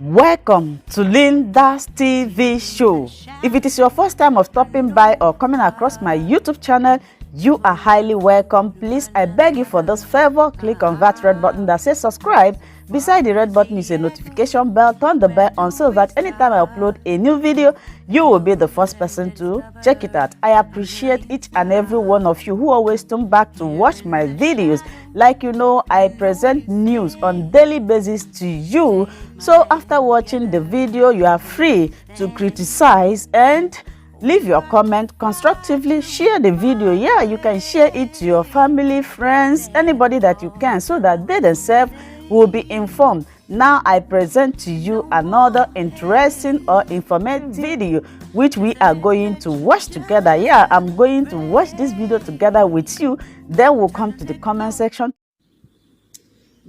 Welcome to Linda's TV show. If it is your first time of stopping by or coming across my YouTube channel, you are highly welcome. Please, I beg you for this favor, click on that red button that says subscribe. Beside the red button is a notification bell. Turn the bell on so that anytime I upload a new video, you will be the first person to check it out. I appreciate each and every one of you who always come back to watch my videos. Like you know, I present news on daily basis to you. So after watching the video, you are free to criticize and leave your comment constructively. Share the video. Yeah, you can share it to your family, friends, anybody that you can, so that they themselves will be informed. Now I present to you another interesting or informative video which we are going to watch together. Yeah, I'm going to watch this video together with you. Then we'll come to the comment section.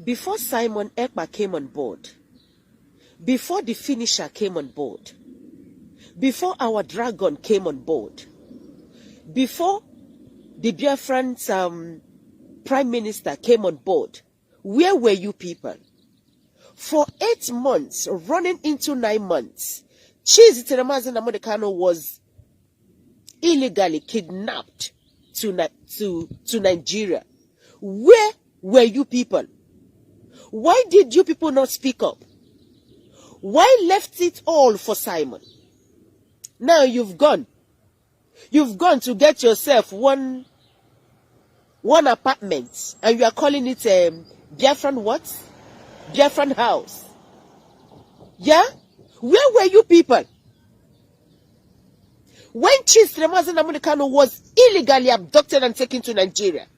Before Simon Ekpa came on board, before the finisher came on board, before our dragon came on board, before the Biafran prime minister came on board, where were you people? For 8 months, running into 9 months, Nnamdi Kanu was illegally kidnapped to Nigeria. Where were you people? Why did you people not speak up? Why left it all for Simon? Now you've gone. You've gone to get yourself one apartment, and you are calling it Biafran what? Biafran house. Yeah? Where were you people? When Nnamdi Kanu was illegally abducted and taken to Nigeria,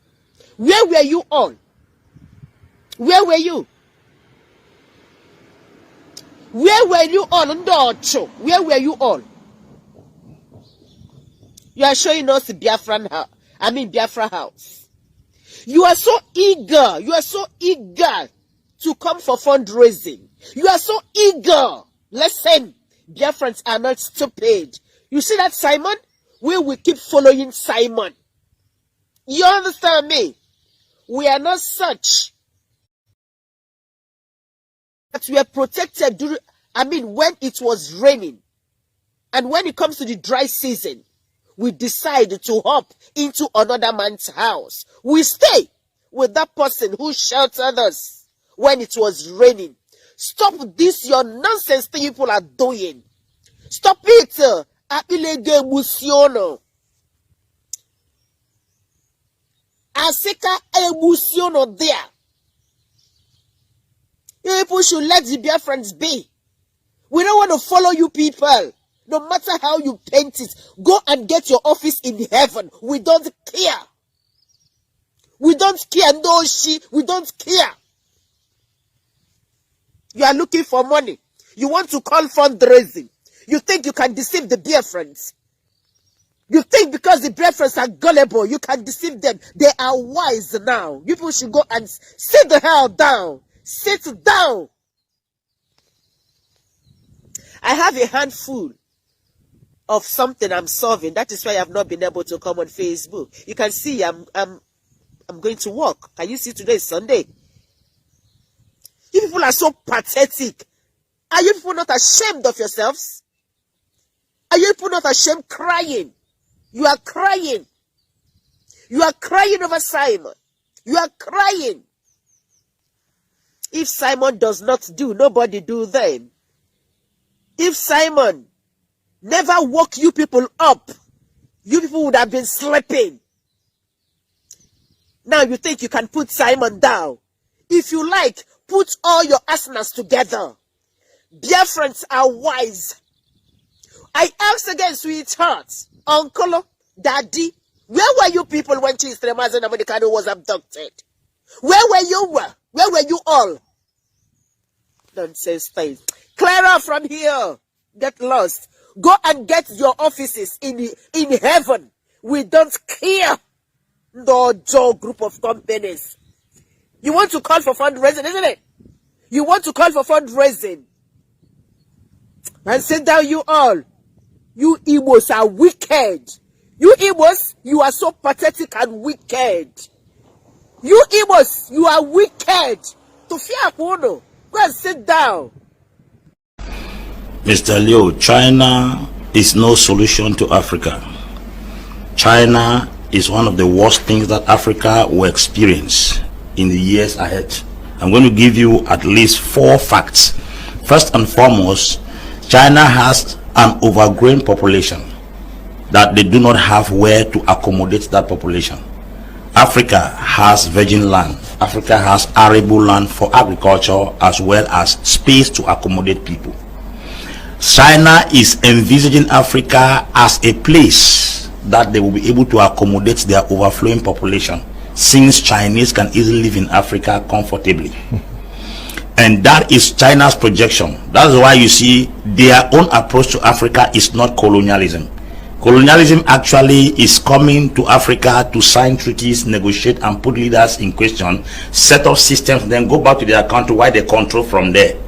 where were you all? Where were you? Where were you all? Where were you all? You are showing us the Biafran house. I mean Biafra house. You are so eager. You are so eager to come for fundraising. You are so eager. Listen, Biafrans are not stupid. You see that Simon? We will keep following Simon. You understand me? We are not such that we are protected during, when it was raining. And when it comes to the dry season, we decide to hop into another man's house. We stay with that person who sheltered us when it was raining. Stop this, your nonsense thing people are doing. Stop it. Apilege emociono. Aseka emociono there. People should let the Biafrans be. We don't want to follow you people. No matter how you paint it, go and get your office in heaven. We don't care. We don't care. No, we don't care. You are looking for money. You want to call fundraising. You think you can deceive the Biafrans. You think because the Biafrans are gullible, you can deceive them. They are wise now. You people should go and sit the hell down. Sit down. I have a handful of something I'm solving. That is why I have not been able to come on Facebook. You can see I'm going to work. Can you see today is Sunday? You people are so pathetic. Are you people not ashamed of yourselves? Are you people not ashamed crying? You are crying. You are crying over Simon. You are crying. If Simon does not do, nobody do them. If Simon never woke you people up, you people would have been sleeping. Now you think you can put Simon down. If you like, put all your arsenals together. Biafrans are wise. I ask again, sweetheart, uncle, daddy, where were you people when Nnamdi Kanu was abducted? Where were you? Where were you all? Nonsense things. Clear out from here. Get lost. Go and get your offices in heaven. We don't care. No Joe group of companies. You want to call for fundraising, isn't it? You want to call for fundraising. And sit down, you all. You Igbos are wicked. You Igbos, you are so pathetic and wicked. You Igbos, you are wicked. To fear Go and sit down. Mr. Liu, China is no solution to Africa. China is one of the worst things that Africa will experience in the years ahead. I'm going to give you at least 4 facts. First and foremost, China has an overgrown population that they do not have where to accommodate that population. Africa has virgin land. Africa has arable land for agriculture as well as space to accommodate people. China is envisaging Africa as a place that they will be able to accommodate their overflowing population, since Chinese can easily live in Africa comfortably. And that is China's projection. That's why you see their own approach to Africa is not colonialism. Colonialism actually is coming to Africa to sign treaties, negotiate, and put leaders in question, set up systems, then go back to their country where they control from there.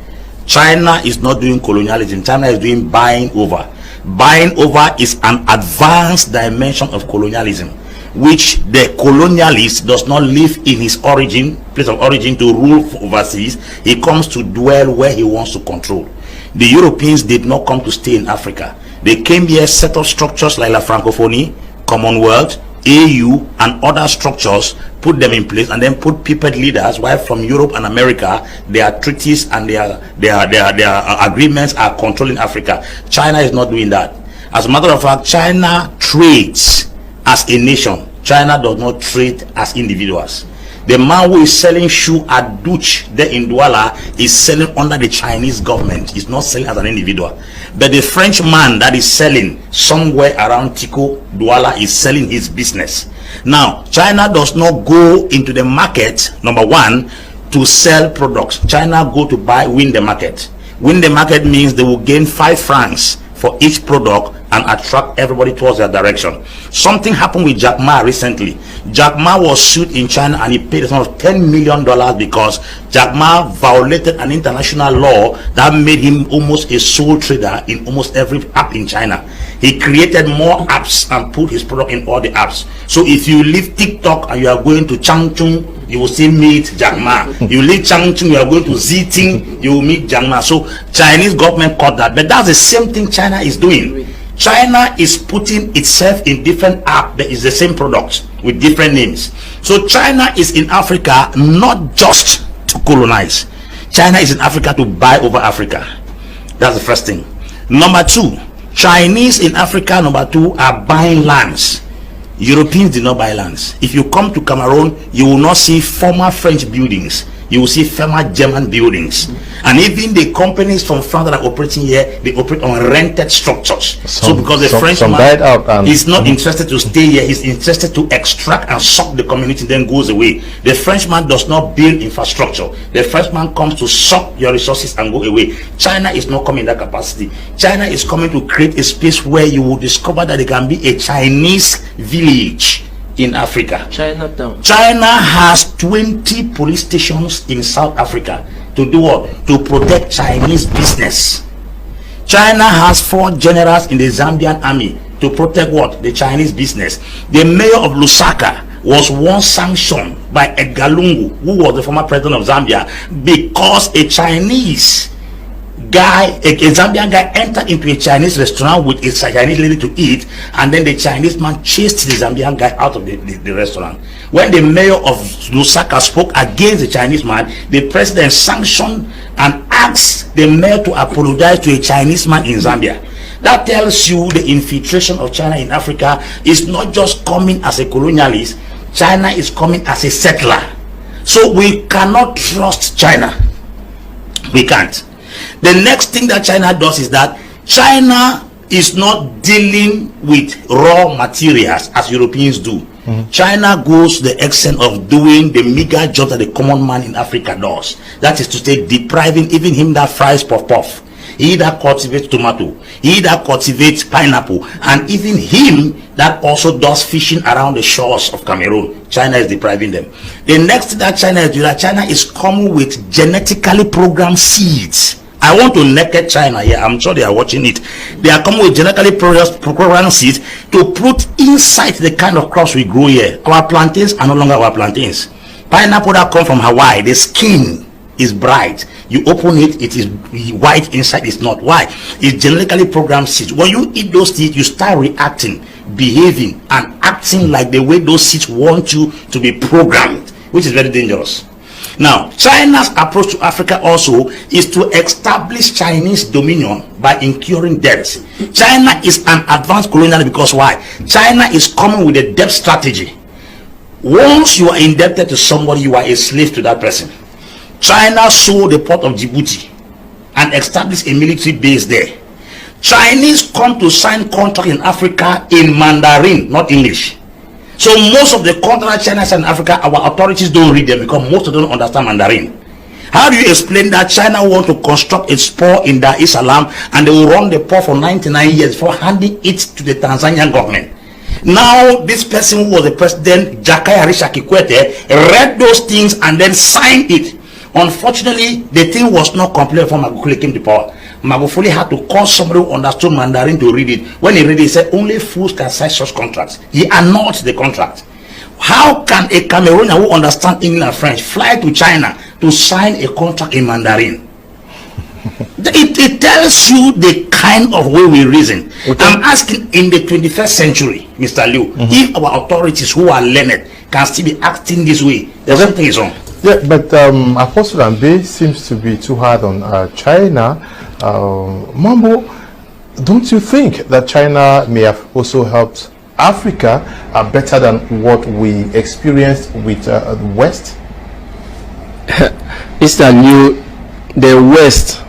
China is not doing colonialism. China is doing buying over. Buying over is an advanced dimension of colonialism, which the colonialist does not live in his place of origin to rule overseas. He comes to dwell where he wants to control. The Europeans did not come to stay in Africa. They came here, set up structures like La Francophonie, Commonwealth, AU, and other structures, put them in place, and then put puppet leaders, while from Europe and America, their treaties and their agreements are controlling Africa. China is not doing that. As a matter of fact, China trades as a nation. China does not trade as individuals. The man who is selling shoe at Dutch there in Douala is selling under the Chinese government. He's not selling as an individual. But the French man that is selling somewhere around Tico, Douala, is selling his business. Now, China does not go into the market, number one, to sell products. China go to win the market. Win the market means they will gain 5 francs for each product and attract everybody towards their direction. Something happened with Jack Ma recently. Jack Ma was sued in China and he paid a sum of $10 million because Jack Ma violated an international law that made him almost a sole trader in almost every app in China. He created more apps and put his product in all the apps. So if you leave TikTok and you are going to Changchun, you will still meet Jack Ma. You leave Changchun, you are going to Ziting, you will meet Jack Ma. So Chinese government caught that. But that's the same thing China is doing. China is putting itself in different apps that is the same product with different names. So China is in Africa not just to colonize. China is in Africa to buy over Africa. That's the first thing. Number 2, Chinese in Africa, number 2, are buying lands. Europeans did not buy lands. If you come to Cameroon, you will not see former French buildings. You will see former German buildings. And even the companies from France that are operating here, they operate on rented structures. So because the Frenchman is not interested to stay here, he's interested to extract and suck the community, then goes away. The Frenchman does not build infrastructure. The Frenchman comes to suck your resources and go away. China is not coming in that capacity. China is coming to create a space where you will discover that there can be a Chinese village in Africa. Chinatown. China has 20 police stations in South Africa to do what? To protect Chinese business. China has 4 generals in the Zambian army to protect what? The Chinese business. The mayor of Lusaka was once sanctioned by Edgar Lungu, who was the former president of Zambia, because a Chinese guy, a Zambian guy, entered into a Chinese restaurant with a Chinese lady to eat, and then the Chinese man chased the Zambian guy out of the restaurant. When the mayor of Lusaka spoke against the Chinese man, the president sanctioned and asked the mayor to apologize to a Chinese man in Zambia. That tells you the infiltration of China in Africa is not just coming as a colonialist. China is coming as a settler. So we cannot trust China. We can't. The next thing that China does is that China is not dealing with raw materials as Europeans do. China goes to the extent of doing the meager job that the common man in Africa does. That is to say, depriving even him that fries puff-puff, he that cultivates tomato, he that cultivates pineapple, and even him that also does fishing around the shores of Cameroon. China is depriving them. The next thing that China is doing, that China is coming with genetically programmed seeds. I want to naked China here. I'm sure they are watching it. They are coming with genetically programmed seeds to put inside the kind of crops we grow here. Our plantains are no longer our plantains. Pineapple that come from Hawaii, the skin is bright. You open it, it is white inside. It's not. Why? It's genetically programmed seeds. When you eat those seeds, you start reacting, behaving, and acting like the way those seeds want you to be programmed, which is very dangerous. Now, China's approach to Africa also is to establish Chinese dominion by incurring debts. China is an advanced colonial because why? China is coming with a debt strategy. Once you are indebted to somebody, you are a slave to that person. China sold the port of Djibouti and established a military base there. Chinese come to sign contract in Africa in Mandarin, not English. So most of the contracts China signs in Africa, our authorities don't read them because most of them don't understand Mandarin. How do you explain that China want to construct its port in Dar es Salaam and they will run the port for 99 years before handing it to the Tanzanian government? Now this person who was the president, Jakaya Risha Kikwete, read those things and then signed it. Unfortunately, the thing was not complete before Magufuli came to power. Magufuli had to call somebody who understood Mandarin to read it. When he read it, he said only fools can sign such contracts. He annulled the contract. How can a Cameroonian who understands English and French fly to China to sign a contract in Mandarin? It tells you the kind of way we reason. Okay. I'm asking, in the 21st century, Mr. Liu, if our authorities who are learned can still be acting this way, there's something is wrong. Yeah, but Apostle Nnamdi seems to be too hard on China. Mambo, don't you think that China may have also helped Africa better than what we experienced with the West? Mr. Liu, the West,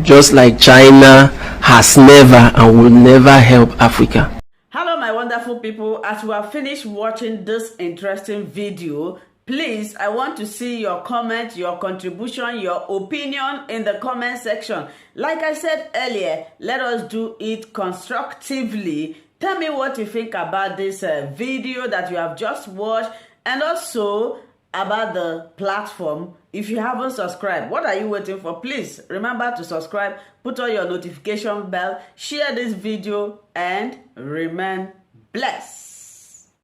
just like China, has never and will never help Africa. Hello my wonderful people, as we have finished watching this interesting video, please, I want to see your comment, your contribution, your opinion in the comment section. Like I said earlier, let us do it constructively. Tell me what you think about this video that you have just watched, and also about the platform. If you haven't subscribed, what are you waiting for? Please remember to subscribe, put on your notification bell, share this video, and remain blessed.